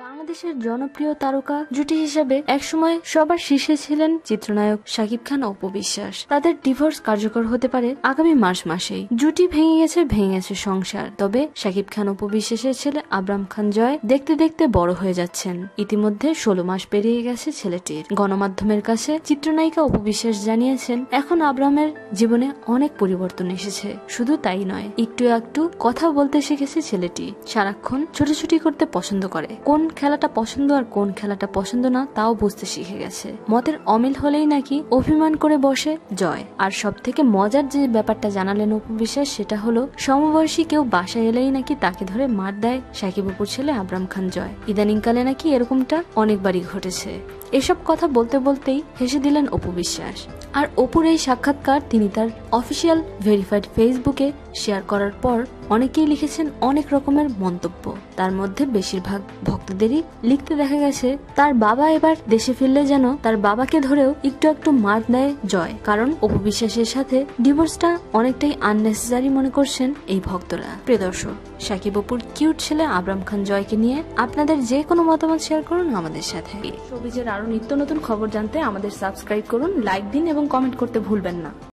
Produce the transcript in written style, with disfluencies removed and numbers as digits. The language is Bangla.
বাংলাদেশের জনপ্রিয় তারকা জুটি হিসেবে একসময় সবার শীর্ষে ছিলেন চিত্রনায়ক শাকিব খান ও অপু বিশ্বাস। তাদের ডিভোর্স কার্যকর হতে পারে আগামী মার্চ মাসেই। জুটি ভেঙে গেছে সংসার। তবে শাকিব খান অপু বিশ্বাসের ছেলে আবরাম খান জয় দেখতে দেখতে বড় হয়ে যাচ্ছেন। ইতিমধ্যে 16 মাস পেরিয়ে গেছে ছেলেটির। গণমাধ্যমের কাছে চিত্রনায়িকা অপু বিশ্বাস জানিয়েছেন, এখন আবরামের জীবনে অনেক পরিবর্তন এসেছে। শুধু তাই নয়, একটু একটু কথা বলতে শিখেছে ছেলেটি। সারাক্ষণ ছোটাছুটি করতে পছন্দ করে। কোন খেলাটা পছন্দ আর কোন খেলাটা পছন্দ না তাও বুঝতে শিখে গেছে। মতের অমিল হলেই নাকি অভিমান করে বসে জয়। আর সব থেকে মজার যে ব্যাপারটা জানালেন অপু বিশ্বাস, সেটা হলো সমবয়সী কেউ বাসায় এলেই নাকি তাকে ধরে মার দেয় সাকিব অপুর ছেলে আবরাম খান জয়। ইদানিংকালে নাকি এরকমটা অনেকবারই ঘটেছে। এসব কথা বলতে বলতেই হেসে দিলেন অপু বিশ্বাস। আর অপুর এই সাক্ষাৎকার তিনি তার অফিসিয়াল ভেরিফাইড ফেসবুকে শেয়ার করার পর অনেকেই লিখেছেন অনেক রকমের মন্তব্য। তার মধ্যে বেশিরভাগ ভক্তদেরই লিখতে দেখা গেছে, তার বাবা এবার দেশে ফিরলে যেন তার বাবাকে ধরেও একটু একটু মার দেয় জয়। কারণ অপু বিশ্বাসের সাথে ডিভোর্সটা অনেকটাই আননেসেসারি মনে করছেন এই ভক্তরা। প্রিয় দর্শক, শাকিব অপুর কিউট ছেলে আবরাম খান জয়কে নিয়ে আপনাদের যে কোনো মতামত শেয়ার করুন আমাদের সাথে। শোবিজের আরো নিত্য নতুন খবর জানতে আমাদের সাবস্ক্রাইব করুন, লাইক দিন এবং কমেন্ট করতে ভুলবেন না।